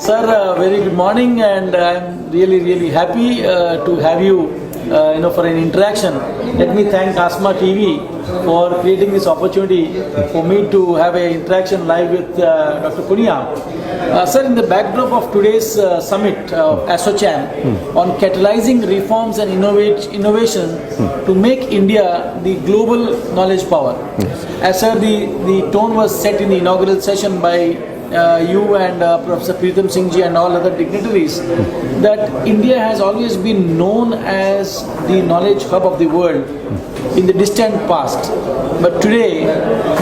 Sir, very good morning, and I'm really happy to have you, for an interaction. Let me thank Asma TV for creating this opportunity for me to have an interaction live with Dr. Poonia. Sir, in the backdrop of today's summit of ASSOCHAM on catalyzing reforms and innovation to make India the global knowledge power. As sir, the tone was set in the inaugural session by you and Professor Pritam Singh ji and all other dignitaries, that India has always been known as the knowledge hub of the world in the distant past. But today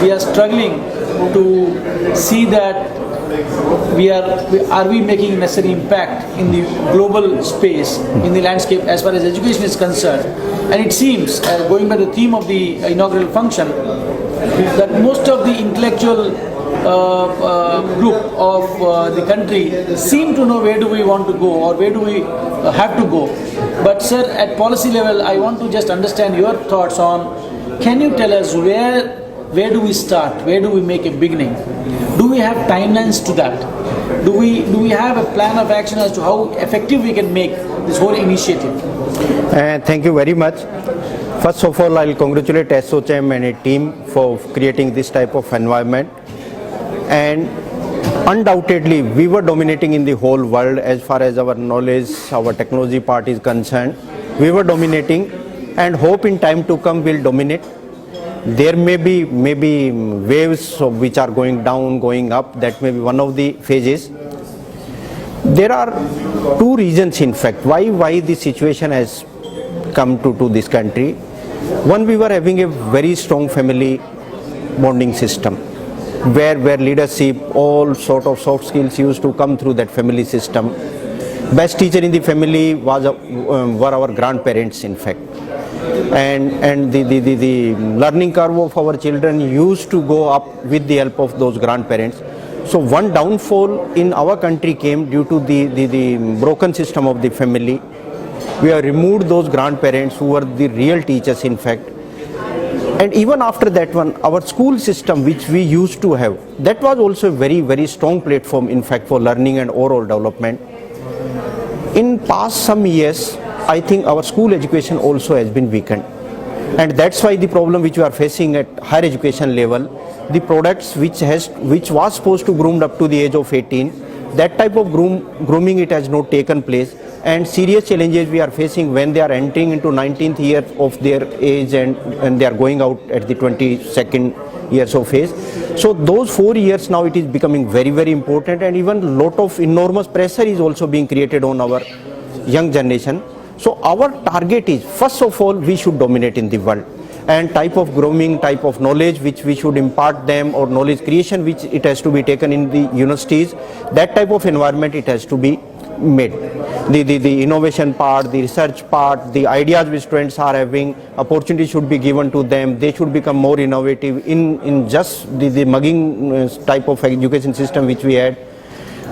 we are struggling to see that are we making necessary impact in the global space, in the landscape as far as education is concerned. And it seems, going by the theme of the inaugural function, that most of the intellectual group of the country seem to know where do we want to go or where do we have to go. But sir, at policy level, I want to just understand your thoughts on, can you tell us where do we start, where do we make a beginning? Do we have timelines to that? Do we have a plan of action as to how effective we can make this whole initiative? Thank you very much. First of all, I'll congratulate ASSOCHAM and a team for creating this type of environment. And undoubtedly, we were dominating in the whole world as far as our knowledge, our technology part is concerned. We were dominating, and hope in time to come will dominate. There may be waves which are going down, going up. That may be one of the phases. There are two reasons, in fact, why this situation has come to this country. One, we were having a very strong family bonding system, where leadership, all sort of soft skills used to come through that family system. Best teacher in the family were our grandparents, in fact. And the learning curve of our children used to go up with the help of those grandparents. So one downfall in our country came due to the broken system of the family. We have removed those grandparents who were the real teachers, in fact. And even after that one, our school system, which we used to have, that was also a very strong platform, in fact, for learning and overall development. In past some years, I think our school education also has been weakened. And that's why the problem which we are facing at higher education level, the products which was supposed to groomed up to the age of 18, that type of grooming, it has not taken place. And serious challenges we are facing when they are entering into 19th year of their age and they are going out at the 22nd years of age. So those 4 years now, it is becoming very important, and even lot of enormous pressure is also being created on our young generation. So our target is, first of all, we should dominate in the world, and type of grooming, type of knowledge which we should impart them, or knowledge creation which it has to be taken in the universities, that type of environment it has to be made. The innovation part, the research part, the ideas which students are having, opportunity should be given to them. They should become more innovative in just the mugging type of education system which we had.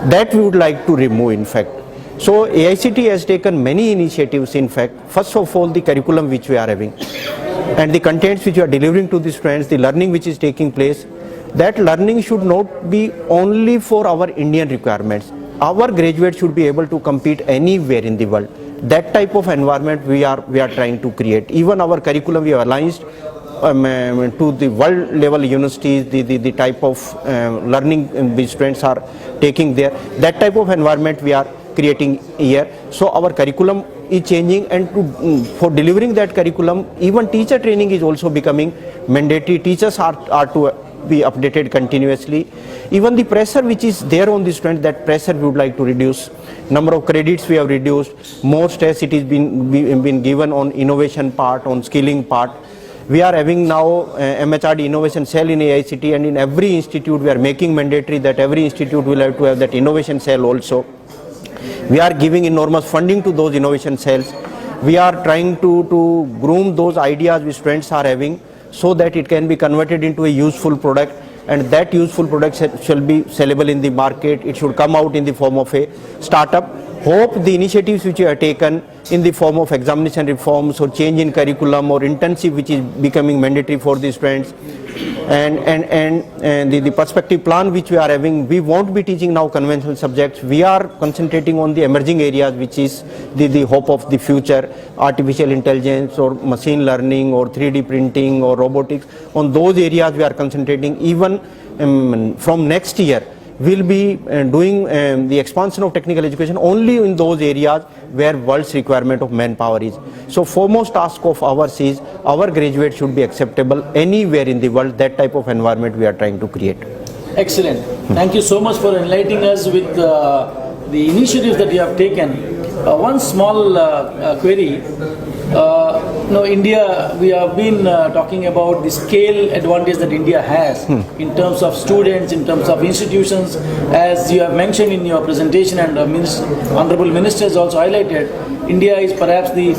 That we would like to remove, in fact. So AICT has taken many initiatives, in fact. First of all, the curriculum which we are having and the contents which we are delivering to the students, the learning which is taking place, that learning should not be only for our Indian requirements. Our graduates should be able to compete anywhere in the world. That type of environment we are trying to create. Even our curriculum we have aligned to the world level universities, the type of learning which students are taking there. That type of environment we are creating here. So our curriculum is changing, and for delivering that curriculum, even teacher training is also becoming mandatory. Teachers are to be updated continuously. Even the pressure which is there on the student, that pressure we would like to reduce. Number of credits we have reduced. More stress it is been given on innovation part, on skilling part. We are having now MHRD innovation cell in AICT, and in every institute we are making mandatory that every institute will have to have that innovation cell also. We are giving enormous funding to those innovation cells. We are trying to groom those ideas which students are having, so that it can be converted into a useful product, and that useful product shall be sellable in the market. It should come out in the form of a startup. Hope the initiatives which you have taken in the form of examination reforms or change in curriculum or internship which is becoming mandatory for the students, And the perspective plan which we are having, we won't be teaching now conventional subjects. We are concentrating on the emerging areas, which is the hope of the future, artificial intelligence or machine learning or 3D printing or robotics. On those areas we are concentrating. Even from next year, we'll be doing the expansion of technical education only in those areas where world's requirement of manpower is. So foremost task of ours is our graduates should be acceptable anywhere in the world. That type of environment we are trying to create. Excellent. Thank you so much for enlightening us with the initiatives that you have taken. One small query. India, we have been talking about the scale advantage that India has in terms of students, in terms of institutions. As you have mentioned in your presentation, and Honorable Minister has also highlighted, India is perhaps the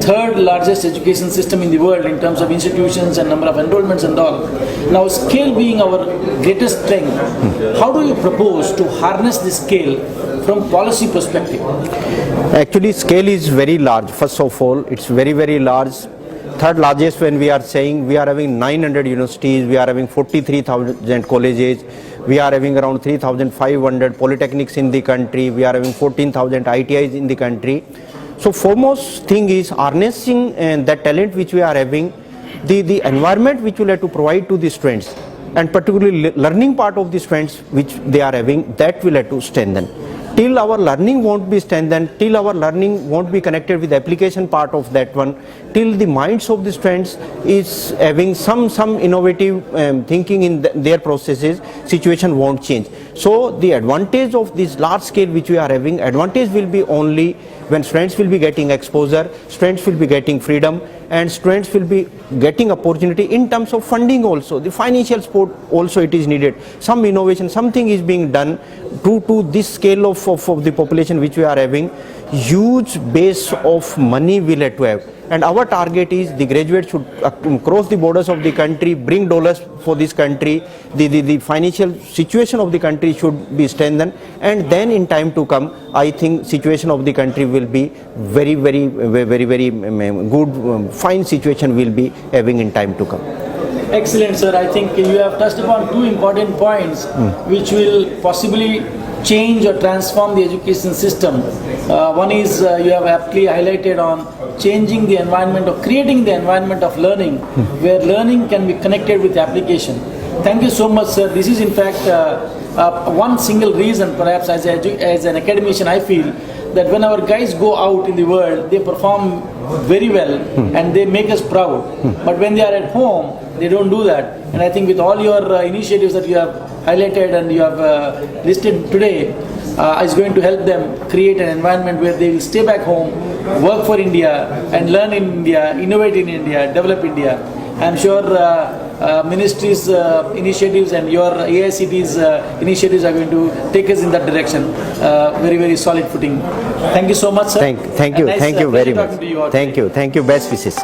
third largest education system in the world in terms of institutions and number of enrollments and all. Now, scale being our greatest strength, how do you propose to harness this scale from policy perspective? Actually, scale is very large. First of all, it's very, very large. Third largest when we are saying we are having 900 universities, we are having 43,000 colleges, we are having around 3,500 polytechnics in the country, we are having 14,000 ITIs in the country. So foremost thing is harnessing that talent which we are having, the environment which we will have to provide to the students, and particularly learning part of the students which they are having, that will have to strengthen. Till our learning won't be strengthened, till our learning won't be connected with the application part of that one, till the minds of the students is having some innovative thinking in their processes, situation won't change. So the advantage of this large scale which we are having, advantage will be only when students will be getting exposure, students will be getting freedom, and students will be getting opportunity in terms of funding also. The financial support also it is needed. Some innovation, something is being done to this scale of the population which we are having. Huge base of money will have to have. And our target is the graduates should cross the borders of the country, bring dollars for this country, the financial situation of the country should be strengthened, and then in time to come, I think situation of the country will be very good, fine situation will be having in time to come. Excellent, sir. I think you have touched upon two important points which will possibly change or transform the education system. One is you have aptly highlighted on changing the environment or creating the environment of learning where learning can be connected with application. Thank you so much, sir. This is in fact one single reason, perhaps as an academician, I feel that when our guys go out in the world, they perform very well and they make us proud. But when they are at home, they don't do that. And I think with all your initiatives that you have highlighted and you have listed today, is going to help them create an environment where they will stay back home, work for India, and learn in India, innovate in India, develop India. I am sure ministry's initiatives and your AICT's initiatives are going to take us in that direction. Very solid footing. Thank you so much, sir. Thank you, nice, thank you very much. talking to you all Thank today. you, best wishes.